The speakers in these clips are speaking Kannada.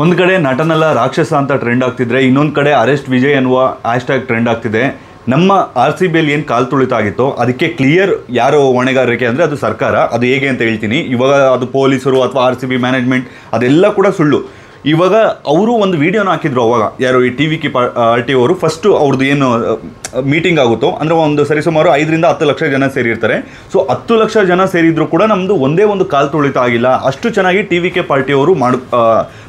ಒಂದು ಕಡೆ ನಟನೆಲ್ಲ ರಾಕ್ಷಸ ಅಂತ ಟ್ರೆಂಡ್ ಆಗ್ತಿದ್ರೆ, ಇನ್ನೊಂದು ಕಡೆ ಅರೆಸ್ಟ್ ವಿಜಯ್ ಅನ್ನುವ ಹ್ಯಾಶ್ಟ್ಯಾಗ್ ಟ್ರೆಂಡ್ ಆಗ್ತಿದೆ. ನಮ್ಮ RCBಯಲ್ಲಿ ಏನು ಕಾಲು ತುಳಿತ ಆಗಿತ್ತೋ ಅದಕ್ಕೆ ಕ್ಲಿಯರ್ ಯಾರು ಹೊಣೆಗಾರಿಕೆ ಅಂದರೆ ಅದು ಸರ್ಕಾರ. ಅದು ಹೇಗೆ ಅಂತ ಹೇಳ್ತೀನಿ. ಇವಾಗ ಅದು ಪೊಲೀಸರು ಅಥವಾ RCB ಮ್ಯಾನೇಜ್ಮೆಂಟ್ ಅದೆಲ್ಲ ಕೂಡ ಸುಳ್ಳು. ಇವಾಗ ಅವರು ಒಂದು ವೀಡಿಯೋನ ಹಾಕಿದ್ರು. ಅವಾಗ ಯಾರು ಈ TVK ಪಾರ್ಟಿ ಅವರು ಫಸ್ಟು ಅವ್ರದ್ದು ಏನು ಮೀಟಿಂಗ್ ಆಗುತ್ತೋ ಅಂದರೆ ಒಂದು ಸರಿಸುಮಾರು 5 ರಿಂದ 10 ಲಕ್ಷ ಜನ ಸೇರಿರ್ತಾರೆ. ಸೊ 10 ಲಕ್ಷ ಜನ ಸೇರಿದ್ರು ಕೂಡ ನಮ್ಮದು ಒಂದೇ ಒಂದು ಕಾಲು ತುಳಿತ ಆಗಿಲ್ಲ. ಅಷ್ಟು ಚೆನ್ನಾಗಿ TVK ಪಾರ್ಟಿಯವರು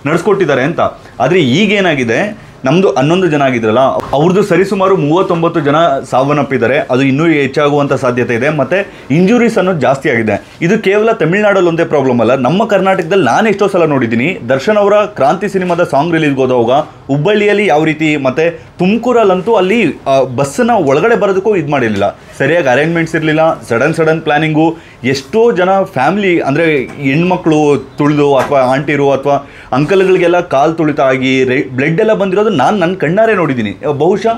ನಡೆಸ್ಕೊಟ್ಟಿದ್ದಾರೆ ಅಂತ. ಆದರೆ ಈಗೇನಾಗಿದೆ, ನಮ್ಮದು 11 ಜನ ಆಗಿದ್ರಲ್ಲ, ಅವ್ರದ್ದು ಸರಿಸುಮಾರು 39 ಜನ ಸಾವನ್ನಪ್ಪಿದ್ದಾರೆ. ಅದು ಇನ್ನೂ ಹೆಚ್ಚಾಗುವಂಥ ಸಾಧ್ಯತೆ ಇದೆ. ಮತ್ತು ಇಂಜುರೀಸ್ ಅನ್ನೋದು ಜಾಸ್ತಿ ಆಗಿದೆ. ಇದು ಕೇವಲ ತಮಿಳ್ನಾಡಲ್ಲಿ ಒಂದೇ ಪ್ರಾಬ್ಲಮ್ ಅಲ್ಲ, ನಮ್ಮ ಕರ್ನಾಟಕದಲ್ಲಿ ನಾನು ಎಷ್ಟೋ ಸಲ ನೋಡಿದ್ದೀನಿ. ದರ್ಶನ್ ಅವರ ಕ್ರಾಂತಿ ಸಿನಿಮಾದ ಸಾಂಗ್ ರಿಲೀಸ್ಗೆ ಹೋದಾಗ ಹುಬ್ಬಳ್ಳಿಯಲ್ಲಿ ಯಾವ ರೀತಿ, ಮತ್ತು ತುಮಕೂರಲ್ಲಂತೂ ಅಲ್ಲಿ ಬಸ್ಸನ್ನು ಒಳಗಡೆ ಬರೋದಕ್ಕೂ ಇದು ಮಾಡಿರಲಿಲ್ಲ, ಸರಿಯಾಗಿ ಅರೇಂಜ್ಮೆಂಟ್ಸ್ ಇರಲಿಲ್ಲ. Sudden planning. ಎಷ್ಟೋ ಜನ ಫ್ಯಾಮಿಲಿ ಅಂದರೆ ಹೆಣ್ಮಕ್ಳು ತುಳಿದು ಅಥವಾ ಆಂಟಿರು ಅಥವಾ ಅಂಕಲ್ಗಳಿಗೆಲ್ಲ ಕಾಲು ತುಳಿತ ಆಗಿ ಬ್ಲಡ್ ಎಲ್ಲ ಬಂದಿರೋದು ನಾನು ನನ್ನ ಕಣ್ಣಾರೆ ನೋಡಿದ್ದೀನಿ. ಬಹುಶಃ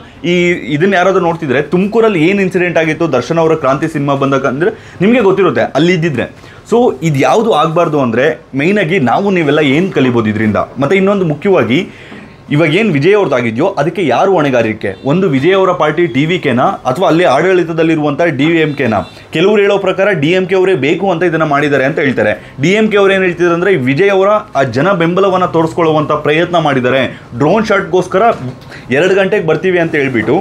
ಇದನ್ನು ಯಾರಾದರೂ ನೋಡ್ತಿದ್ರೆ ತುಮಕೂರಲ್ಲಿ ಏನು ಇನ್ಸಿಡೆಂಟ್ ಆಗಿತ್ತು ದರ್ಶನ್ ಅವರ ಕ್ರಾಂತಿ ಸಿನಿಮಾ ಬಂದಾಗ ಅಂದರೆ ನಿಮಗೆ ಗೊತ್ತಿರುತ್ತೆ ಅಲ್ಲಿದ್ದಿದ್ರೆ. ಸೊ ಇದು ಯಾವುದು ಆಗಬಾರ್ದು ಅಂದರೆ ಮೇಯ್ನಾಗಿ ನಾವು ನೀವೆಲ್ಲ ಏನು ಕಲಿಬೋದು ಇದರಿಂದ. ಮತ್ತು ಇನ್ನೊಂದು ಮುಖ್ಯವಾಗಿ ಇವಾಗ ಏನು ವಿಜಯ್ ಅವ್ರದ್ದಾಗಿದೆಯೋ ಅದಕ್ಕೆ ಯಾರು ಹೊಣೆಗಾರಿಕೆ? ಒಂದು ವಿಜಯ್ ಅವರ ಪಾರ್ಟಿ TVKನ ಅಥವಾ ಅಲ್ಲಿ ಆಡಳಿತದಲ್ಲಿರುವಂಥ DMKನ? ಕೆಲವರು ಹೇಳೋ ಪ್ರಕಾರ DMK ಅವರೇ ಬೇಕು ಅಂತ ಇದನ್ನು ಮಾಡಿದ್ದಾರೆ ಅಂತ ಹೇಳ್ತಾರೆ. DMK ಅವ್ರು ಏನು ಹೇಳ್ತಿದ್ದಾರೆ ಅಂದರೆ ವಿಜಯ್ ಅವರ ಆ ಜನ ಬೆಂಬಲವನ್ನು ತೋರಿಸ್ಕೊಳ್ಳುವಂಥ ಪ್ರಯತ್ನ ಮಾಡಿದ್ದಾರೆ. ಡ್ರೋನ್ ಶಾಟ್ಗೋಸ್ಕರ 2 ಗಂಟೆಗೆ ಬರ್ತೀವಿ ಅಂತ ಹೇಳ್ಬಿಟ್ಟು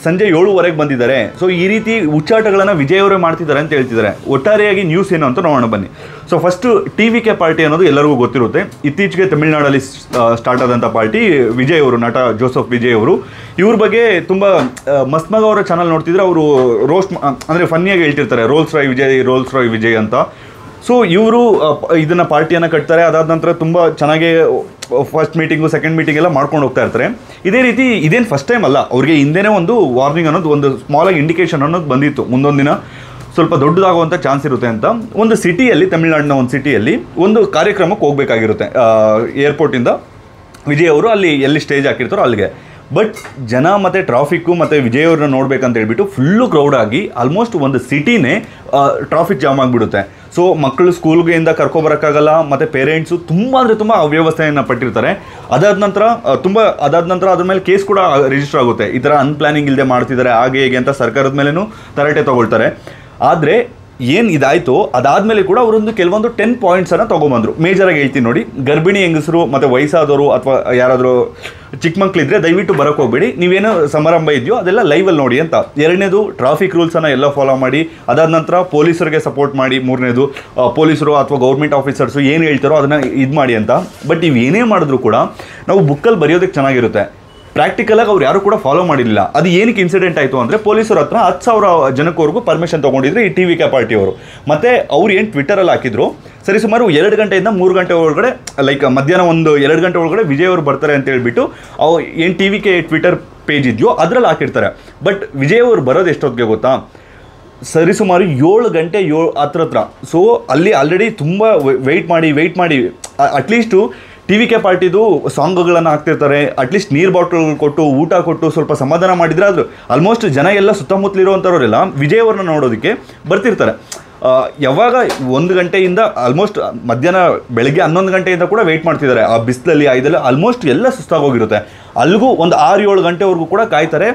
ಸಂಜೆ 7:15 ಬಂದಿದ್ದಾರೆ. ಸೊ ಈ ರೀತಿ ಹುಚ್ಚಾಟಗಳನ್ನು ವಿಜಯ್ ಅವರೇ ಮಾಡ್ತಿದ್ದಾರೆ ಅಂತ ಹೇಳ್ತಿದ್ದಾರೆ. ಒಟ್ಟಾರೆಯಾಗಿ ನ್ಯೂಸ್ ಏನು ಅಂತ ನೋಡೋಣ ಬನ್ನಿ. ಸೊ ಫಸ್ಟು TVK ಪಾರ್ಟಿ ಅನ್ನೋದು ಎಲ್ಲರಿಗೂ ಗೊತ್ತಿರುತ್ತೆ. ಇತ್ತೀಚೆಗೆ ತಮಿಳ್ನಾಡಲ್ಲಿ ಸ್ಟಾರ್ಟ್ ಆದಂಥ ಪಾರ್ಟಿ. ವಿಜಯ್ ಅವರು, ನಟ ಜೋಸೆಫ್ ವಿಜಯ್ ಅವರು, ಇವ್ರ ಬಗ್ಗೆ ತುಂಬ ಮಸ್ಮಗ ಅವರ ಚಾನಲ್ ನೋಡ್ತಿದ್ರೆ ಅವರು ರೋಸ್ಟ್ ಅಂದರೆ ಫನ್ನಿಯಾಗಿ ಹೇಳ್ತಿರ್ತಾರೆ, ರೋಲ್ಸ್ ರಾಯ್ ವಿಜಯ್ ಅಂತ. ಸೊ ಇವರು ಇದನ್ನು ಪಾರ್ಟಿಯನ್ನು ಕಟ್ತಾರೆ. ಅದಾದ ನಂತರ ತುಂಬ ಚೆನ್ನಾಗಿ ಫಸ್ಟ್ ಮೀಟಿಂಗು ಸೆಕೆಂಡ್ ಮೀಟಿಂಗ್ ಎಲ್ಲ ಮಾಡ್ಕೊಂಡು ಹೋಗ್ತಾ ಇರ್ತಾರೆ. ಇದೇ ರೀತಿ ಇದೇನು ಫಸ್ಟ್ ಟೈಮ್ ಅಲ್ಲ, ಅವ್ರಿಗೆ ಹಿಂದೆನೇ ಒಂದು ವಾರ್ನಿಂಗ್ ಅನ್ನೋದು, ಒಂದು ಸ್ಮಾಲಾಗಿ ಇಂಡಿಕೇಶನ್ ಅನ್ನೋದು ಬಂದಿತ್ತು, ಮುಂದೊಂದು ದಿನ ಸ್ವಲ್ಪ ದೊಡ್ಡದಾಗುವಂಥ ಚಾನ್ಸ್ ಇರುತ್ತೆ ಅಂತ. ಒಂದು ಸಿಟಿಯಲ್ಲಿ, ತಮಿಳ್ನಾಡಿನ ಒಂದು ಸಿಟಿಯಲ್ಲಿ ಒಂದು ಕಾರ್ಯಕ್ರಮಕ್ಕೆ ಹೋಗಬೇಕಾಗಿರುತ್ತೆ. ಏರ್ಪೋರ್ಟಿಂದ ವಿಜಯ್ ಅವರು ಅಲ್ಲಿ ಎಲ್ಲಿ ಸ್ಟೇಜ್ ಹಾಕಿರ್ತಾರೋ ಅಲ್ಲಿಗೆ. ಬಟ್ ಜನ ಮತ್ತು ಟ್ರಾಫಿಕ್ಕು ಮತ್ತು ವಿಜಯ್ ಅವ್ರನ್ನ ನೋಡ್ಬೇಕಂತ ಹೇಳ್ಬಿಟ್ಟು ಫುಲ್ಲು ಕ್ರೌಡ್ ಆಗಿ ಆಲ್ಮೋಸ್ಟ್ ಒಂದು ಸಿಟಿನೇ ಟ್ರಾಫಿಕ್ ಜಾಮ್ ಆಗಿಬಿಡುತ್ತೆ. ಸೊ ಮಕ್ಕಳು ಸ್ಕೂಲ್ಗೆಯಿಂದ ಕರ್ಕೊಬರೋಕ್ಕಾಗಲ್ಲ, ಮತ್ತು ಪೇರೆಂಟ್ಸು ತುಂಬ ಅಂದರೆ ತುಂಬ ಅವ್ಯವಸ್ಥೆಯನ್ನು ಪಟ್ಟಿರ್ತಾರೆ. ಅದಾದ ನಂತರ ಅದ್ರ ಮೇಲೆ ಕೇಸ್ ಕೂಡ ರಿಜಿಸ್ಟರ್ ಆಗುತ್ತೆ. ಈ ಥರ ಅನ್ಪ್ಲಾನಿಂಗ್ ಇಲ್ಲದೆ ಮಾಡ್ತಿದ್ದಾರೆ ಹಾಗೆ ಹೇಗೆ ಅಂತ ಸರ್ಕಾರದ ಮೇಲೂ ತರಾಟೆ ತೊಗೊಳ್ತಾರೆ. ಆದರೆ ಏನು ಇದಾಯಿತು ಅದಾದಮೇಲೆ ಕೂಡ ಅವರೊಂದು ಕೆಲವೊಂದು 10 ಪಾಯಿಂಟ್ಸನ್ನು ತೊಗೊಂಬಂದರು. ಮೇಜರಾಗಿ ಹೇಳ್ತೀನಿ ನೋಡಿ. ಗರ್ಭಿಣಿ ಹೆಂಗಸರು ಮತ್ತು ವಯಸ್ಸಾದವರು ಅಥವಾ ಯಾರಾದರೂ ಚಿಕ್ಕ ಮಕ್ಕಳಿದ್ರೆ ದಯವಿಟ್ಟು ಬರೋಕ್ಕೆ ಹೋಗಬೇಡಿ. ನೀವೇನೋ ಸಮಾರಂಭ ಇದೆಯೋ ಅದೆಲ್ಲ ಲೈವಲ್ಲಿ ನೋಡಿ ಅಂತ. ಎರಡನೇದು, ಟ್ರಾಫಿಕ್ ರೂಲ್ಸನ್ನು ಎಲ್ಲ ಫಾಲೋ ಮಾಡಿ. ಅದಾದ ನಂತರ ಪೊಲೀಸರಿಗೆ ಸಪೋರ್ಟ್ ಮಾಡಿ. ಮೂರನೇದು, ಪೊಲೀಸರು ಅಥವಾ ಗೌರ್ಮೆಂಟ್ ಆಫೀಸರ್ಸು ಏನು ಹೇಳ್ತಾರೋ ಅದನ್ನು ಇದು ಮಾಡಿ ಅಂತ. ಬಟ್ ಇವೇನೇ ಮಾಡಿದ್ರು ಕೂಡ ನಾವು ಬುಕ್ಕಲ್ಲಿ ಬರೆಯೋದಕ್ಕೆ ಚೆನ್ನಾಗಿರುತ್ತೆ. ಪ್ರಾಕ್ಟಿಕಲಾಗಿ ಅವ್ರು ಯಾರು ಕೂಡ ಫಾಲೋ ಮಾಡಿರಲಿಲ್ಲ. ಅದು ಏನಕ್ಕೆ ಇನ್ಸಿಡೆಂಟ್ ಆಯಿತು ಅಂದರೆ ಪೊಲೀಸರ ಹತ್ರ 10,000 ಜನಕ್ಕವರೆಗೂ ಪರ್ಮಿಷನ್ ತೊಗೊಂಡಿದ್ರು ಈ TVK ಪಾರ್ಟಿಯವರು. ಮತ್ತು ಅವ್ರು ಏನು ಟ್ವಿಟ್ಟರಲ್ಲಿ ಹಾಕಿದ್ರು, ಸರಿಸುಮಾರು 2 ಗಂಟೆಯಿಂದ 3 ಗಂಟೆ ಒಳಗಡೆ, ಲೈಕ್ ಮಧ್ಯಾಹ್ನ ಒಂದು 2 ಗಂಟೆ ಒಳಗಡೆ ವಿಜಯ್ ಅವರು ಬರ್ತಾರೆ ಅಂತ ಹೇಳ್ಬಿಟ್ಟು ಏನು TVK ಟ್ವಿಟ್ಟರ್ ಪೇಜ್ ಇದೆಯೋ ಅದರಲ್ಲಿ ಹಾಕಿರ್ತಾರೆ. ಬಟ್ ವಿಜಯ್ ಅವರು ಬರೋದು ಎಷ್ಟೊತ್ತಿಗೆ ಗೊತ್ತಾ? ಸರಿಸುಮಾರು 7 ಗಂಟೆ ಹತ್ರ. ಸೊ ಅಲ್ಲಿ ಆಲ್ರೆಡಿ ತುಂಬ ವೆಯ್ಟ್ ಮಾಡಿ ಅಟ್ಲೀಸ್ಟು TVK ಪಾರ್ಟಿದು ಸಾಂಗ್ಗಳನ್ನು ಹಾಕ್ತಿರ್ತಾರೆ. ಅಟ್ಲೀಸ್ಟ್ ನೀರು ಬಾಟಲ್ಗಳು ಕೊಟ್ಟು ಊಟ ಕೊಟ್ಟು ಸ್ವಲ್ಪ ಸಮಾಧಾನ ಮಾಡಿದರೆ ಆದರೂ ಆಲ್ಮೋಸ್ಟ್ ಜನ ಎಲ್ಲ ಸುತ್ತಮುತ್ತಲಿರುವಂಥವರೆಲ್ಲ ವಿಜಯ್ ಅವ್ರನ್ನ ನೋಡೋದಕ್ಕೆ ಬರ್ತಿರ್ತಾರೆ. ಯಾವಾಗ 1 ಗಂಟೆಯಿಂದ ಆಲ್ಮೋಸ್ಟ್ ಮಧ್ಯಾಹ್ನ ಬೆಳಗ್ಗೆ 11 ಗಂಟೆಯಿಂದ ಕೂಡ ವೆಯ್ಟ್ ಮಾಡ್ತಿದ್ದಾರೆ. ಆ ಬಿಸಿಲಲ್ಲಿ ಇದೆಲ್ಲ ಆಲ್ಮೋಸ್ಟ್ ಎಲ್ಲ ಸುಸ್ತಾಗೋಗಿರುತ್ತೆ. ಅಲ್ಲಿಗೂ ಒಂದು 6-7 ಗಂಟೆವರೆಗೂ ಕೂಡ ಕಾಯ್ತಾರೆ.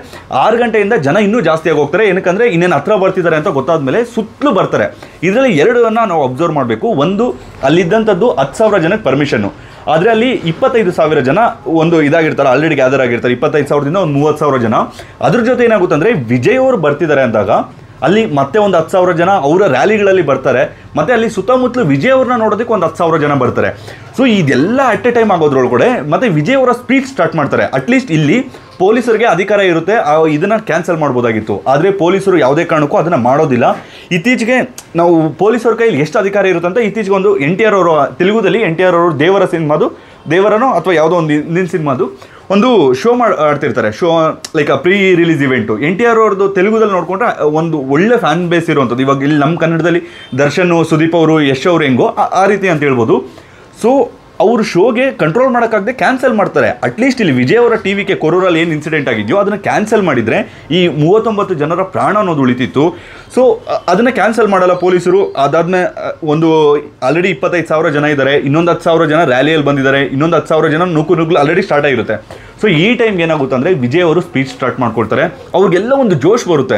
6 ಗಂಟೆಯಿಂದ ಜನ ಇನ್ನೂ ಜಾಸ್ತಿಯಾಗಿ ಹೋಗ್ತಾರೆ. ಏನಕ್ಕಂದರೆ ಇನ್ನೇನು ಹತ್ರ ಬರ್ತಿದ್ದಾರೆ ಅಂತ ಗೊತ್ತಾದ ಮೇಲೆ ಸುತ್ತಲೂ ಬರ್ತಾರೆ. ಇದರಲ್ಲಿ 2 ನಾವು ಅಬ್ಸರ್ವ್ ಮಾಡಬೇಕು. ಒಂದು, ಅಲ್ಲಿದ್ದಂಥದ್ದು 10,000 ಜನಕ್ಕೆ ಪರ್ಮಿಷನ್ನು. ಆದರೆ ಅಲ್ಲಿ 25,000 ಜನ ಒಂದು ಇದಾಗಿರ್ತಾರೆ, ಆಲ್ರೆಡಿ ಗ್ಯಾದರ್ ಆಗಿರ್ತಾರೆ. 25,000ದಿಂದ ಒಂದು 30,000 ಜನ. ಅದ್ರ ಜೊತೆ ಏನಾಗುತ್ತೆ ಅಂದರೆ ವಿಜಯ್ ಅವರು ಬರ್ತಿದ್ದಾರೆ ಅಂದಾಗ ಅಲ್ಲಿ ಮತ್ತೆ ಒಂದು 10,000 ಜನ ಅವರ ರ್ಯಾಲಿಗಳಲ್ಲಿ ಬರ್ತಾರೆ. ಮತ್ತು ಅಲ್ಲಿ ಸುತ್ತಮುತ್ತಲು ವಿಜಯ್ ಅವ್ರನ್ನ ನೋಡೋದಕ್ಕೆ ಒಂದು 10,000 ಜನ ಬರ್ತಾರೆ. ಸೊ ಇದೆಲ್ಲ ಅಟ್ ಎ ಟೈಮ್ ಆಗೋದ್ರೊಳಗಡೆ ಮತ್ತು ವಿಜಯ್ ಅವರ ಸ್ಪೀಚ್ ಸ್ಟಾರ್ಟ್ ಮಾಡ್ತಾರೆ. ಅಟ್ಲೀಸ್ಟ್ ಇಲ್ಲಿ ಪೊಲೀಸರಿಗೆ ಅಧಿಕಾರ ಇರುತ್ತೆ, ಇದನ್ನು ಕ್ಯಾನ್ಸಲ್ ಮಾಡ್ಬೋದಾಗಿತ್ತು. ಆದರೆ ಪೊಲೀಸರು ಯಾವುದೇ ಕಾರಣಕ್ಕೂ ಅದನ್ನು ಮಾಡೋದಿಲ್ಲ. ಇತ್ತೀಚೆಗೆ ನಾವು ಪೊಲೀಸರ ಕೈಲಿ ಎಷ್ಟು ಅಧಿಕಾರ ಇರುತ್ತೆ ಅಂತ ಇತ್ತೀಚೆಗೆ ಒಂದು NTR ಅವರು, ತೆಲುಗುದಲ್ಲಿ NTR ಅವರು ದೇವರನೋ ಅಥವಾ ಯಾವುದೋ ಒಂದು ಹಿಂದಿನ ಸಿನಿಮಾದು ಒಂದು ಶೋ ಆಡ್ತಿರ್ತಾರೆ. Show like pre release event. NTR ಅವ್ರದ್ದು ತೆಲುಗುದಲ್ಲಿ ನೋಡಿಕೊಂಡ್ರೆ ಒಂದು ಒಳ್ಳೆ ಫ್ಯಾನ್ ಬೇಸ್ ಇರುವಂಥದ್ದು. ಇವಾಗ ಇಲ್ಲಿ ನಮ್ಮ ಕನ್ನಡದಲ್ಲಿ ದರ್ಶನ್, ಸುದೀಪ್ ಅವರು, ಯಶ್ ಅವರು ಹೆಂಗೋ ಆ ರೀತಿ ಅಂತ ಹೇಳ್ಬೋದು. ಸೊ ಅವ್ರ ಶೋಗೆ ಕಂಟ್ರೋಲ್ ಮಾಡೋಕ್ಕಾಗದೆ ಕ್ಯಾನ್ಸಲ್ ಮಾಡ್ತಾರೆ. ಅಟ್ಲೀಸ್ಟ್ ಇಲ್ಲಿ ವಿಜಯ್ ಅವರ ಟಿವಿಗೆ ಕೊರೂರಲ್ಲಿ ಏನು ಇನ್ಸಿಡೆಂಟ್ ಆಗಿದೆಯೋ ಅದನ್ನು ಕ್ಯಾನ್ಸಲ್ ಮಾಡಿದರೆ ಈ 39 ಜನರ ಪ್ರಾಣ ಅನ್ನೋದು ಉಳಿತಿತ್ತು. ಸೊ ಅದನ್ನು ಕ್ಯಾನ್ಸಲ್ ಮಾಡಲ್ಲ ಪೊಲೀಸರು. ಅದಾದ್ಮೇಲೆ ಒಂದು ಆಲ್ರೆಡಿ 25,000 ಜನ ಇದ್ದಾರೆ, ಇನ್ನೊಂದು 10,000 ಜನ ರ್ಯಾಲಿಯಲ್ಲಿ ಬಂದಿದ್ದಾರೆ, ಇನ್ನೊಂದು 10,000 ಜನ ನುಗ್ಗಲು ಆಲ್ರೆಡಿ ಸ್ಟಾರ್ಟ್ ಆಗಿರುತ್ತೆ. ಸೊ ಈ ಟೈಮ್ಗೆ ಏನಾಗುತ್ತೆ ಅಂದರೆ ವಿಜಯ್ ಅವರು ಸ್ಪೀಚ್ ಸ್ಟಾರ್ಟ್ ಮಾಡ್ಕೊಳ್ತಾರೆ. ಅವ್ರಿಗೆಲ್ಲ ಒಂದು ಜೋಶ್ ಬರುತ್ತೆ,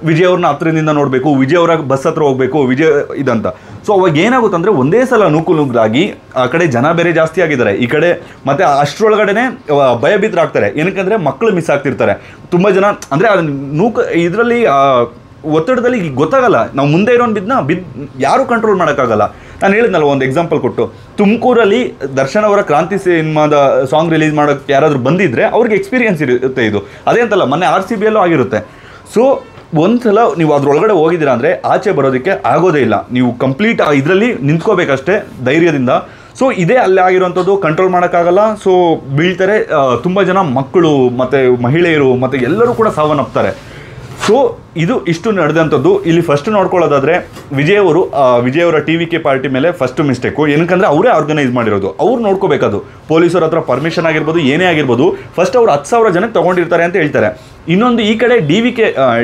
ವಿಜಯ್ ಅವ್ರನ್ನ ಹತ್ರದಿಂದ ನೋಡಬೇಕು, ವಿಜಯ್ ಅವರ ಬಸ್ ಹತ್ರ ಹೋಗಬೇಕು, ವಿಜಯ್ ಇದಂತ. ಸೊ ಅವಾಗ ಏನಾಗುತ್ತೆ ಅಂದರೆ ಒಂದೇ ಸಲ ನುಗ್ಗುಲಾಗಿ ಆ ಕಡೆ ಜನ ಬೇರೆ ಜಾಸ್ತಿ ಆಗಿದ್ದಾರೆ, ಈ ಕಡೆ ಮತ್ತು ಅಷ್ಟರೊಳಗಡೆ ಭಯಭೀತರಾಗ್ತಾರೆ. ಏನಕ್ಕಂದರೆ ಮಕ್ಕಳು ಮಿಸ್ ಆಗ್ತಿರ್ತಾರೆ ತುಂಬ ಜನ. ಅಂದರೆ ಇದರಲ್ಲಿ ಒತ್ತಡದಲ್ಲಿ ಗೊತ್ತಾಗಲ್ಲ, ನಾವು ಮುಂದೆ ಇರೋನು ಯಾರೂ ಕಂಟ್ರೋಲ್ ಮಾಡೋಕ್ಕಾಗಲ್ಲ. ನಾನು ಹೇಳಿದ್ನಲ್ಲ ಒಂದು ಎಕ್ಸಾಂಪಲ್ ಕೊಟ್ಟು, ತುಮಕೂರಲ್ಲಿ ದರ್ಶನ್ ಅವರ ಕ್ರಾಂತಿ ಸಿನಿಮಾದ ಸಾಂಗ್ ರಿಲೀಸ್ ಮಾಡೋಕ್ಕೆ ಯಾರಾದರೂ ಬಂದಿದ್ದರೆ ಅವ್ರಿಗೆ ಎಕ್ಸ್ಪೀರಿಯನ್ಸ್ ಇರುತ್ತೆ ಇದು. ಅದೇ ಅಂತಲ್ಲ, ಮೊನ್ನೆ RCBಯಲ್ಲೂ ಆಗಿರುತ್ತೆ. ಸೊ ಒಂದ್ಸಲ ನೀವು ಅದ್ರೊಳಗಡೆ ಹೋಗಿದ್ದೀರಾ ಅಂದರೆ ಆಚೆ ಬರೋದಕ್ಕೆ ಆಗೋದೇ ಇಲ್ಲ. ನೀವು ಕಂಪ್ಲೀಟ್ ಇದರಲ್ಲಿ ನಿಂತ್ಕೋಬೇಕಷ್ಟೇ ಧೈರ್ಯದಿಂದ. ಸೊ ಇದೇ ಅಲ್ಲೇ ಆಗಿರೋವಂಥದ್ದು, ಕಂಟ್ರೋಲ್ ಮಾಡೋಕ್ಕಾಗಲ್ಲ. ಸೊ ಬೀಳ್ತಾರೆ, ತುಂಬ ಜನ ಮಕ್ಕಳು ಮತ್ತು ಮಹಿಳೆಯರು ಮತ್ತು ಎಲ್ಲರೂ ಕೂಡ ಸಾವನ್ನಪ್ತಾರೆ. ಸೊ ಇದು ಇಷ್ಟು ನಡೆದಂಥದ್ದು. ಇಲ್ಲಿ ಫಸ್ಟ್ ನೋಡ್ಕೊಳ್ಳೋದಾದರೆ ವಿಜಯ್ ಅವರ TVK ಪಾರ್ಟಿ ಮೇಲೆ ಫಸ್ಟ್ ಮಿಸ್ಟೇಕು. ಏನಕ್ಕಂದರೆ ಅವರೇ ಆರ್ಗನೈಸ್ ಮಾಡಿರೋದು, ಅವ್ರು ನೋಡ್ಕೋಬೇಕದು. ಪೊಲೀಸರ ಹತ್ರ ಪರ್ಮಿಷನ್ ಆಗಿರ್ಬೋದು, ಏನೇ ಆಗಿರ್ಬೋದು, ಫಸ್ಟ್ ಅವ್ರು 10,000 ಜನಕ್ಕೆ ತೊಗೊಂಡಿರ್ತಾರೆ ಅಂತ ಹೇಳ್ತಾರೆ. ಇನ್ನೊಂದು ಈ ಕಡೆ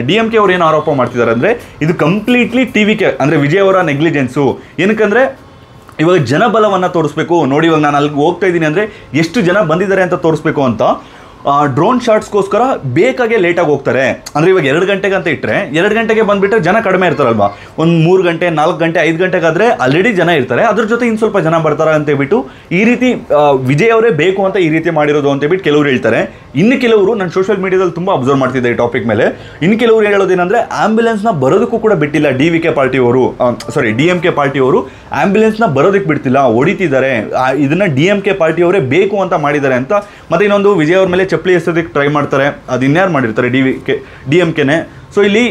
DMK ಅವ್ರು ಏನು ಆರೋಪ ಮಾಡ್ತಿದ್ದಾರೆ ಅಂದರೆ ಇದು ಕಂಪ್ಲೀಟ್ಲಿ TVK ಅಂದರೆ ವಿಜಯ್ ಅವರ ನೆಗ್ಲಿಜೆನ್ಸು. ಏನಕ್ಕಂದರೆ ಇವಾಗ ಜನಬಲವನ್ನು ತೋರಿಸ್ಬೇಕು. ನೋಡಿ, ಇವಾಗ ನಾನು ಅಲ್ಲಿಗೆ ಹೋಗ್ತಾ ಇದ್ದೀನಿ ಅಂದರೆ ಎಷ್ಟು ಜನ ಬಂದಿದ್ದಾರೆ ಅಂತ ತೋರಿಸ್ಬೇಕು ಅಂತ ಡ್ರೋನ್ ಶಾಟ್ಸ್ಗೋಸ್ಕರ ಬೇಕಾಗೆ ಲೇಟಾಗಿ ಹೋಗ್ತಾರೆ. ಅಂದರೆ ಇವಾಗ 2 ಗಂಟೆಗೆ ಅಂತ ಇಟ್ಟರೆ 2 ಗಂಟೆಗೆ ಬಂದುಬಿಟ್ರೆ ಜನ ಕಡಿಮೆ ಇರ್ತಾರಲ್ವಾ. ಒಂದು 3 ಗಂಟೆ 4 ಗಂಟೆ 5 ಗಂಟೆಗಾದರೆ ಆಲ್ರೆಡಿ ಜನ ಇರ್ತಾರೆ, ಅದ್ರ ಜೊತೆ ಇನ್ನು ಸ್ವಲ್ಪ ಜನ ಬರ್ತಾರೆ ಅಂತೇಳ್ಬಿಟ್ಟು ಈ ರೀತಿ ವಿಜಯ್ ಅವರೇ ಬೇಕು ಅಂತ ಈ ರೀತಿ ಮಾಡಿರೋದು ಅಂತೇಳ್ಬಿಟ್ಟು ಕೆಲವರು ಹೇಳ್ತಾರೆ. ಇನ್ನು ಕೆಲವರು, ನಾನು ಸೋಷಿಯಲ್ ಮೀಡಿಯಾದಲ್ಲಿ ತುಂಬ ಅಬ್ಸರ್ವ್ ಮಾಡ್ತಿದ್ದೆ ಈ ಟಾಪಿಕ್ ಮೇಲೆ, ಇನ್ನು ಕೆಲವರು ಹೇಳೋದೇನೆಂದರೆ ಆ್ಯಂಬುಲೆನ್ಸ್ನ ಬರೋದಕ್ಕೂ ಕೂಡ ಬಿಟ್ಟಿಲ್ಲ DMK ಪಾರ್ಟಿಯವರು ಆ್ಯಂಬುಲೆನ್ಸ್ನ ಬರೋದಕ್ಕೆ ಬಿಡ್ತಿಲ್ಲ, ಹೊಡಿತಿದ್ದಾರೆ. ಇದನ್ನು DMK ಪಾರ್ಟಿಯವರೇ ಬೇಕು ಅಂತ ಮಾಡಿದ್ದಾರೆ ಅಂತ. ಮತ್ತು ಇನ್ನೊಂದು ವಿಜಯ್ ಅವ್ರ ಮೇಲೆ ಚಪ್ಪಲಿ ಎಸೋದಕ್ಕೆ ಟ್ರೈ ಮಾಡ್ತಾರೆ, ಅದು ಇನ್ಯಾರು ಮಾಡಿರ್ತಾರೆ, DMKನೇ. ಸೊ ಇಲ್ಲಿ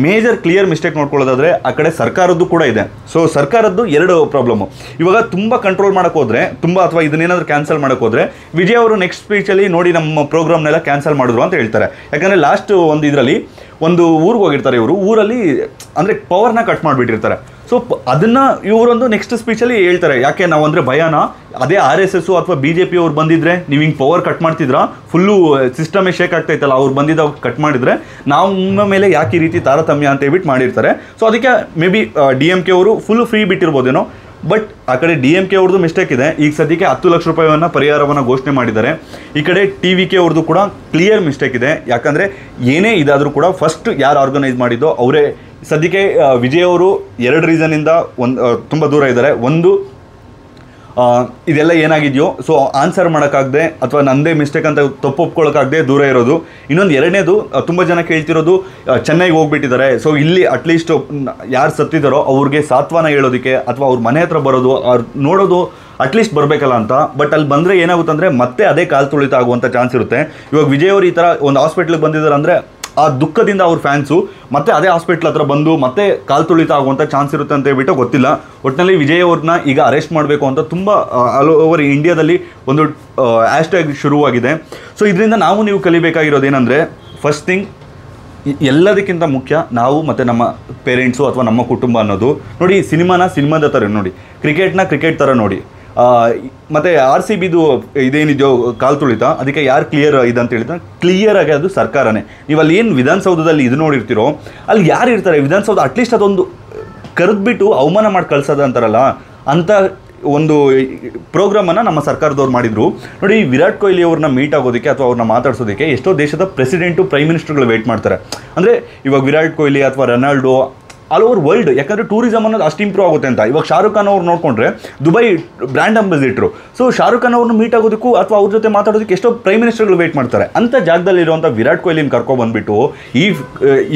ಮೇಜರ್ ಕ್ಲಿಯರ್ ಮಿಸ್ಟೇಕ್ ನೋಡ್ಕೊಳ್ಳೋದಾದರೆ ಆ ಕಡೆ ಸರ್ಕಾರದ್ದು ಕೂಡ ಇದೆ. ಸೊ ಸರ್ಕಾರದ್ದು 2 ಪ್ರಾಬ್ಲಮ್ಮು. ಇವಾಗ ತುಂಬ ಕಂಟ್ರೋಲ್ ಮಾಡೋಕ್ಕೆ ಹೋದರೆ, ಅಥವಾ ಇದನ್ನೇನಾದರೂ ಕ್ಯಾನ್ಸಲ್ ಮಾಡೋಕ್ಕೆ ಹೋದರೆ, ವಿಜಯ್ ಅವರು ನೆಕ್ಸ್ಟ್ ಸ್ಪೀಚಲ್ಲಿ ನೋಡಿ ನಮ್ಮ ಪ್ರೋಗ್ರಾಮ್ನೆಲ್ಲ ಕ್ಯಾನ್ಸಲ್ ಮಾಡಿದ್ರು ಅಂತ ಹೇಳ್ತಾರೆ. ಯಾಕಂದರೆ ಲಾಸ್ಟ್ ಒಂದು ಊರಿಗೆ ಹೋಗಿರ್ತಾರೆ ಇವರು, ಊರಲ್ಲಿ ಅಂದರೆ ಪವರ್ನ ಕಟ್ ಮಾಡಿಬಿಟ್ಟಿರ್ತಾರೆ. ಸೊ ಅದನ್ನು ಇವರೊಂದು ನೆಕ್ಸ್ಟ್ ಸ್ಪೀಚಲ್ಲಿ ಹೇಳ್ತಾರೆ, ಯಾಕೆ ನಾವು ಅಂದರೆ ಭಯನ, ಅದೇ RSS ಅಥವಾ BJP ಅವ್ರು ಬಂದಿದ್ರೆ ನೀವು ಹಿಂಗೆ ಪವರ್ ಕಟ್ ಮಾಡ್ತಿದ್ರಾ, ಫುಲ್ಲು ಸಿಸ್ಟಮೇ ಶೇಕ್ ಆಗ್ತಾಯಿತ್ತಲ್ಲ, ಅವ್ರು ಬಂದಿದ್ದಾಗ ಕಟ್ ಮಾಡಿದರೆ ನಾವು ನಿಮ್ಮ ಮೇಲೆ ಯಾಕೆ ಈ ರೀತಿ ತಾರತಮ್ಯ ಅಂತ ಹೇಳ್ಬಿಟ್ಟು ಮಾಡಿರ್ತಾರೆ. ಸೊ ಅದಕ್ಕೆ ಮೇ ಬಿ DMK ಅವರು ಫುಲ್ಲು ಫ್ರೀ ಬಿಟ್ಟಿರ್ಬೋದೇನೋ. ಬಟ್ ಆ ಕಡೆ DMK ಅವ್ರದ್ದು ಮಿಸ್ಟೇಕ್ ಇದೆ. ಈಗ ಸದ್ಯಕ್ಕೆ 10 ಲಕ್ಷ ರೂಪಾಯಿಯನ್ನು ಪರಿಹಾರವನ್ನು ಘೋಷಣೆ ಮಾಡಿದ್ದಾರೆ. ಈ ಕಡೆ TVK ಅವ್ರದ್ದು ಕೂಡ ಕ್ಲಿಯರ್ ಮಿಸ್ಟೇಕ್ ಇದೆ. ಯಾಕಂದರೆ ಏನೇ ಇದಾದರೂ ಕೂಡ ಫಸ್ಟ್ ಯಾರು ಆರ್ಗನೈಸ್ ಮಾಡಿದ್ದೋ ಅವರೇ. ಸದ್ಯಕ್ಕೆ ವಿಜಯ್ ಅವರು 2 ರೀಸನಿಂದ ತುಂಬ ದೂರ ಇದ್ದಾರೆ. ಒಂದು, ಇದೆಲ್ಲ ಏನಾಗಿದೆಯೋ ಸೊ ಆನ್ಸರ್ ಮಾಡೋಕ್ಕಾಗದೆ ಅಥವಾ ನಂದೇ ಮಿಸ್ಟೇಕ್ ಅಂತ ಒಪ್ಕೊಳ್ಳೋಕ್ಕಾಗದೆ ದೂರ ಇರೋದು. ಇನ್ನೊಂದು 2ನೇದು, ತುಂಬ ಜನ ಕೇಳ್ತಿರೋದು ಚೆನ್ನೈಗೆ ಹೋಗ್ಬಿಟ್ಟಿದ್ದಾರೆ. ಸೊ ಇಲ್ಲಿ ಅಟ್ಲೀಸ್ಟ್ ಯಾರು ಸತ್ತಿದ್ದಾರೋ ಅವ್ರಿಗೆ ಸಾತ್ವನ ಹೇಳೋದಕ್ಕೆ ಅಥವಾ ಅವ್ರ ಮನೆ ಹತ್ರ ಬರೋದು, ಅವ್ರು ನೋಡೋದು ಅಟ್ಲೀಸ್ಟ್ ಬರಬೇಕಲ್ಲ ಅಂತ. ಬಟ್ ಅಲ್ಲಿ ಬಂದರೆ ಏನಾಗುತ್ತೆ ಅಂದರೆ ಮತ್ತೆ ಅದೇ ಕಾಲು ತುಳಿತ ಆಗುವಂಥ ಚಾನ್ಸ್ ಇರುತ್ತೆ. ಇವಾಗ ವಿಜಯ್ ಅವರು ಈ ಥರ ಒಂದು ಹಾಸ್ಪಿಟ್ಲಿಗೆ ಬಂದಿದ್ದಾರೆ ಅಂದರೆ ಆ ದುಃಖದಿಂದ ಅವ್ರ ಫ್ಯಾನ್ಸು ಮತ್ತೆ ಅದೇ ಹಾಸ್ಪಿಟ್ಲ್ ಹತ್ರ ಬಂದು ಮತ್ತೆ ಕಾಲು ತುಳಿತ ಆಗುವಂಥ ಚಾನ್ಸ್ ಇರುತ್ತೆ ಅಂತ ಹೇಳ್ಬಿಟ್ಟು ಗೊತ್ತಿಲ್ಲ. ಒಟ್ಟಿನಲ್ಲಿ ವಿಜಯ್ ಅವ್ರನ್ನ ಈಗ ಅರೆಸ್ಟ್ ಮಾಡಬೇಕು ಅಂತ ತುಂಬ ಆಲ್ ಓವರ್ ಇಂಡಿಯಾದಲ್ಲಿ ಒಂದು ಹ್ಯಾಶ್ಟ್ಯಾಗ್ ಶುರುವಾಗಿದೆ. ಸೊ ಇದರಿಂದ ನೀವು ಕಲಿಬೇಕಾಗಿರೋದೇನೆಂದರೆ, ಫಸ್ಟ್ ಥಿಂಗ್, ಎಲ್ಲದಕ್ಕಿಂತ ಮುಖ್ಯ ನಾವು ಮತ್ತು ನಮ್ಮ ಪೇರೆಂಟ್ಸು ಅಥವಾ ನಮ್ಮ ಕುಟುಂಬ ಅನ್ನೋದು. ನೋಡಿ, ಸಿನಿಮಾದ ಥರ ನೋಡಿ, ಕ್ರಿಕೆಟ್ ಥರ ನೋಡಿ. ಮತ್ತು RCBದು ಇದೇನಿದೆಯೋ ಕಾಲು ತುಳಿತ, ಅದಕ್ಕೆ ಯಾರು ಕ್ಲಿಯರ್ ಇದೆ ಅಂತ ಹೇಳಿದ್ರೆ ಕ್ಲಿಯರಾಗಿ ಅದು ಸರ್ಕಾರನೇ. ನೀವು ಅಲ್ಲಿ ಏನು ವಿಧಾನಸೌಧದಲ್ಲಿ ಇದು ನೋಡಿರ್ತೀರೋ ಅಲ್ಲಿ ಯಾರು ಇರ್ತಾರೆ ವಿಧಾನಸೌಧ, ಅಟ್ಲೀಸ್ಟ್ ಅದೊಂದು ಕರೆದ್ಬಿಟ್ಟು ಅವಮಾನ ಮಾಡಿ ಕಳ್ಸೋದು ಅಂತಾರಲ್ಲ, ಅಂಥ ಒಂದು ಪ್ರೋಗ್ರಾಮನ್ನು ನಮ್ಮ ಸರ್ಕಾರದವ್ರು ಮಾಡಿದರು. ನೋಡಿ, ವಿರಾಟ್ ಕೊಹ್ಲಿ ಅವ್ರನ್ನ ಮೀಟ್ ಆಗೋದಕ್ಕೆ ಅಥವಾ ಅವ್ರನ್ನ ಮಾತಾಡ್ಸೋದಕ್ಕೆ ಎಷ್ಟೋ ದೇಶದ ಪ್ರೆಸಿಡೆಂಟು, ಪ್ರೈಮ್ ಮಿನಿಸ್ಟರ್ಗಳು ವೇಟ್ ಮಾಡ್ತಾರೆ. ಅಂದರೆ ಇವಾಗ ವಿರಾಟ್ ಕೊಹ್ಲಿ ಅಥವಾ ರೊನಾಲ್ಡೋ ಆಲ್ ಓವರ್ ವರ್ಲ್ಡ್, ಯಾಕಂದರೆ ಟೂರಿಸಮ್ ಅನ್ನೋದು ಅಷ್ಟು ಇಂಪ್ರೂವ್ ಆಗುತ್ತೆ ಅಂತ. ಇವಾಗ ಶಾರುಖ್ ಖಾನ್ ಅವ್ರು ನೋಡಿಕೊಂಡ್ರೆ Dubai brand ambassador. So Shahrukh Khan ಅವ್ರನ್ನ ಮೀಟ್ ಆಗೋದಕ್ಕೂ ಅಥವಾ ಅವ್ರ ಜೊತೆ ಮಾತಾಡೋದಕ್ಕೆ ಎಷ್ಟೋ ಪ್ರೈಮ್ ಮಿನಿಸ್ಟರ್ಗಳು ವೇಟ್ ಮಾಡ್ತಾರೆ. ಅಂಥ ಜಾಗದಲ್ಲಿರುವಂಥ ವಿರಾಟ್ ಕೊಹ್ಲಿನ ಕರ್ಕೊಬಂದುಬಿಟ್ಟು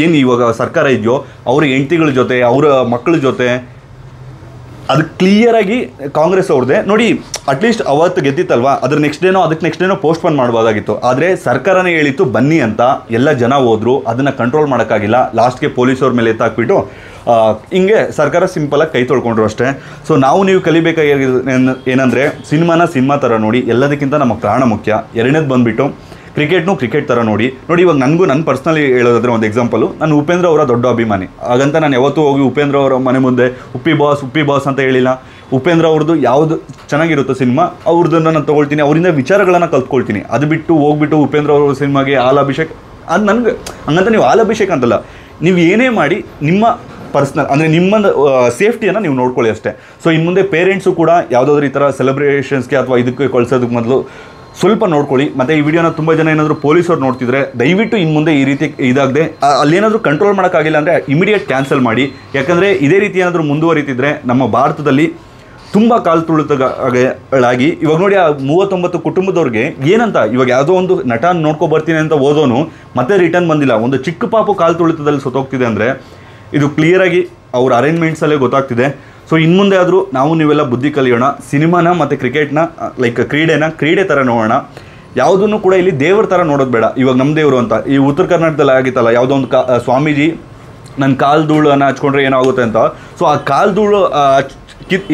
ಏನು ಇವಾಗ ಸರ್ಕಾರ ಇದೆಯೋ ಅವ್ರ ಹೆಂಡತಿಗಳ ಜೊತೆ, ಅವರ ಮಕ್ಕಳ ಜೊತೆ, ಅದು ಕ್ಲಿಯರಾಗಿ ಕಾಂಗ್ರೆಸ್ ಅವ್ರದ್ದೇ. ನೋಡಿ, ಅಟ್ಲೀಸ್ಟ್ ಅವತ್ತು ಗೆದ್ದಿತ್ತಲ್ವಾ, ಅದಕ್ಕೆ ನೆಕ್ಸ್ಟ್ ಡೇನೋ ಪೋಸ್ಟ್ಪೋನ್ ಮಾಡ್ಬೋದಾಗಿತ್ತು. ಆದರೆ ಸರ್ಕಾರನೇ ಹೇಳಿತ್ತು ಬನ್ನಿ ಅಂತ, ಎಲ್ಲ ಜನ ಹೋದ್ರು, ಅದನ್ನು ಕಂಟ್ರೋಲ್ ಮಾಡೋಕ್ಕಾಗಿಲ್ಲ. ಲಾಸ್ಟ್ಗೆ ಪೊಲೀಸವ್ರ ಮೇಲೆ ಎತ್ತಾಕ್ಬಿಟ್ಟು ಹಿಂಗೆ ಸರ್ಕಾರ ಸಿಂಪಲಾಗಿ ಕೈ ತೊಳ್ಕೊಂಡ್ರು ಅಷ್ಟೇ. ಸೊ ನೀವು ಕಲಿಬೇಕಾಗಿರೋದು ಏನಂದರೆ, ಸಿನಿಮಾ ಥರ ನೋಡಿ, ಎಲ್ಲದಕ್ಕಿಂತ ನಮ್ಮ ಪ್ರಾಣ ಮುಖ್ಯ. 2ನೇದು ಬಂದುಬಿಟ್ಟು ಕ್ರಿಕೆಟ್ ಥರ ನೋಡಿ. ಇವಾಗ ನನ್ನ ಪರ್ಸ್ನಲಿ ಹೇಳೋದಾದ್ರೆ ಒಂದು ಎಕ್ಸಾಂಪಲು, ನಾನು ಉಪೇಂದ್ರ ಅವರ ದೊಡ್ಡ ಅಭಿಮಾನಿ. ಹಾಗಂತ ನಾನು ಯಾವತ್ತೂ ಹೋಗಿ ಉಪೇಂದ್ರ ಅವರ ಮನೆ ಮುಂದೆ ಉಪ್ಪಿ ಬಾಸ್ ಅಂತ ಹೇಳಿಲ್ಲ. ಉಪೇಂದ್ರ ಅವ್ರದ್ದು ಯಾವುದು ಚೆನ್ನಾಗಿರುತ್ತೋ ಸಿನಿಮಾ ಅವ್ರದ್ದನ್ನು ನಾನು ತೊಗೊಳ್ತೀನಿ, ಅವರಿಂದ ವಿಚಾರಗಳನ್ನು ಕಲ್ತ್ಕೊಳ್ತೀನಿ. ಅದು ಬಿಟ್ಟು ಹೋಗ್ಬಿಟ್ಟು ಉಪೇಂದ್ರ ಅವ್ರ ಸಿನಿಮಾಗೆ ಹಾಲಾಭಿಷೇಕ್ ಅದು ನನಗೆ ಹಂಗಂತ ನೀವು ಹಾಲಾಭಿಷೇಕ್ ಅಂತಲ್ಲ, ನೀವು ಏನೇ ಮಾಡಿ ನಿಮ್ಮ ಪರ್ಸ್ನಲ್ ಅಂದರೆ ನಿಮ್ಮ ಸೇಫ್ಟಿಯನ್ನು ನೀವು ನೋಡ್ಕೊಳ್ಳಿ ಅಷ್ಟೇ. ಸೊ ಇನ್ನು ಮುಂದೆ ಪೇರೆಂಟ್ಸು ಕೂಡ ಯಾವುದಾದ್ರೂ ಈ ಥರ ಸೆಲೆಬ್ರೇಷನ್ಸ್ಗೆ ಅಥವಾ ಇದಕ್ಕೆ ಕಳ್ಸೋದಕ್ಕೆ ಮೊದಲು ಸ್ವಲ್ಪ ನೋಡ್ಕೊಳ್ಳಿ. ಮತ್ತು ಈ ವಿಡಿಯೋನ ತುಂಬ ಜನ ಏನಾದರೂ ಪೊಲೀಸವ್ರು ನೋಡ್ತಿದ್ರೆ ದಯವಿಟ್ಟು ಇನ್ನು ಮುಂದೆ ಈ ರೀತಿ ಇದಾಗದೆ ಅಲ್ಲೇನಾದರೂ ಕಂಟ್ರೋಲ್ ಮಾಡೋಕ್ಕಾಗಿಲ್ಲ ಅಂದರೆ ಇಮಿಡಿಯೇಟ್ ಕ್ಯಾನ್ಸಲ್ ಮಾಡಿ. ಯಾಕಂದರೆ ಇದೇ ರೀತಿ ಏನಾದರೂ ಮುಂದುವರಿತಿದ್ರೆ ನಮ್ಮ ಭಾರತದಲ್ಲಿ ತುಂಬ ಕಾಲು ತುಳಿತಗಳಾಗಿ ಇವಾಗ ನೋಡಿ ಆ 39 ಕುಟುಂಬದವ್ರಿಗೆ ಏನಂತ ಇವಾಗ ಯಾವುದೋ ಒಂದು ನಟ ನೋಡ್ಕೊಬರ್ತೀನಿ ಅಂತ ಓದೋನು ಮತ್ತೆ ರಿಟರ್ನ್ ಬಂದಿಲ್ಲ, ಒಂದು ಚಿಕ್ಕ ಪಾಪು ಕಾಲು ತುಳಿತದಲ್ಲಿ ಸತ್ತೋಗ್ತಿದೆ ಅಂದರೆ ಇದು ಕ್ಲಿಯರಾಗಿ ಅವ್ರ ಅರೇಂಜ್ಮೆಂಟ್ಸಲ್ಲೇ ಗೊತ್ತಾಗ್ತಿದೆ. ಸೊ ಇನ್ನು ಮುಂದೆ ಆದರೂ ನಾವು ನೀವೆಲ್ಲ ಬುದ್ಧಿ ಕಲಿಯೋಣ. ಸಿನಿಮಾನ ಮತ್ತು ಕ್ರಿಕೆಟ್ನ ಲೈಕ್ ಕ್ರೀಡೆ ಥರ ನೋಡೋಣ. ಯಾವುದನ್ನು ಕೂಡ ಇಲ್ಲಿ ದೇವ್ರ ಥರ ನೋಡೋದು ಬೇಡ. ಇವಾಗ ನಮ್ಮ ದೇವರು ಅಂತ ಈ ಉತ್ತರ ಕರ್ನಾಟಕದಲ್ಲಿ ಆಗಿತ್ತಲ್ಲ, ಯಾವುದೋ ಒಂದು ಸ್ವಾಮೀಜಿ ನನ್ನ ಕಾಲು ಧೂಳನ್ನು ಹಚ್ಕೊಂಡ್ರೆ ಏನಾಗುತ್ತೆ ಅಂತ. ಸೊ ಆ ಕಾಲು ಧೂಳು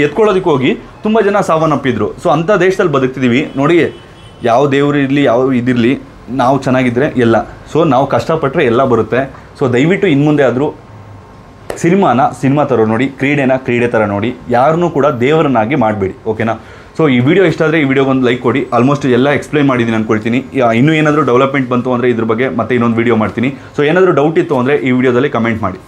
ಎತ್ಕೊಳ್ಳೋದಕ್ಕೆ ಹೋಗಿ ತುಂಬ ಜನ ಸಾವನ್ನಪ್ಪಿದ್ರು. ಸೊ ಅಂಥ ದೇಶದಲ್ಲಿ ಬದುಕ್ತಿದ್ದೀವಿ ನೋಡಿ. ಯಾವ ದೇವರು ಇರಲಿ ಯಾವ ಇದಿರಲಿ, ನಾವು ಚೆನ್ನಾಗಿದ್ದರೆ ಎಲ್ಲ. ಸೊ ನಾವು ಕಷ್ಟಪಟ್ಟರೆ ಎಲ್ಲ ಬರುತ್ತೆ. ಸೊ ದಯವಿಟ್ಟು ಇನ್ನು ಮುಂದೆ ಆದರೂ ಸಿನಿಮಾ ಥರ ನೋಡಿ, ಕ್ರೀಡೆ ಥರ ನೋಡಿ, ಯಾರನ್ನೂ ಕೂಡ ದೇವರನ್ನಾಗಿ ಮಾಡಬೇಡಿ. ಓಕೆನಾ? ಸೊ ಈ ವಿಡಿಯೋ ಇಷ್ಟ ಆದರೆ ಈ ವಿಡಿಯೋಗೊಂದು ಲೈಕ್ ಕೊಡಿ. ಆಲ್ಮೋಸ್ಟ್ ಎಲ್ಲ ಎಕ್ಸ್ಪ್ಲೈನ್ ಮಾಡಿದ್ದೀನಿ ಅಂದ್ಕೊಳ್ತೀನಿ. ಇನ್ನೂ ಏನಾದರೂ ಡೆವಲಪ್ಮೆಂಟ್ ಬಂತು ಅಂದರೆ ಇದ್ರ ಬಗ್ಗೆ ಮತ್ತೆ ಇನ್ನೊಂದು ವಿಡಿಯೋ ಮಾಡ್ತೀನಿ. ಸೊ ಏನಾದರೂ ಡೌಟ್ ಇತ್ತು ಅಂದರೆ ಈ ವಿಡಿಯೋದಲ್ಲಿ ಕಮೆಂಟ್ ಮಾಡಿ.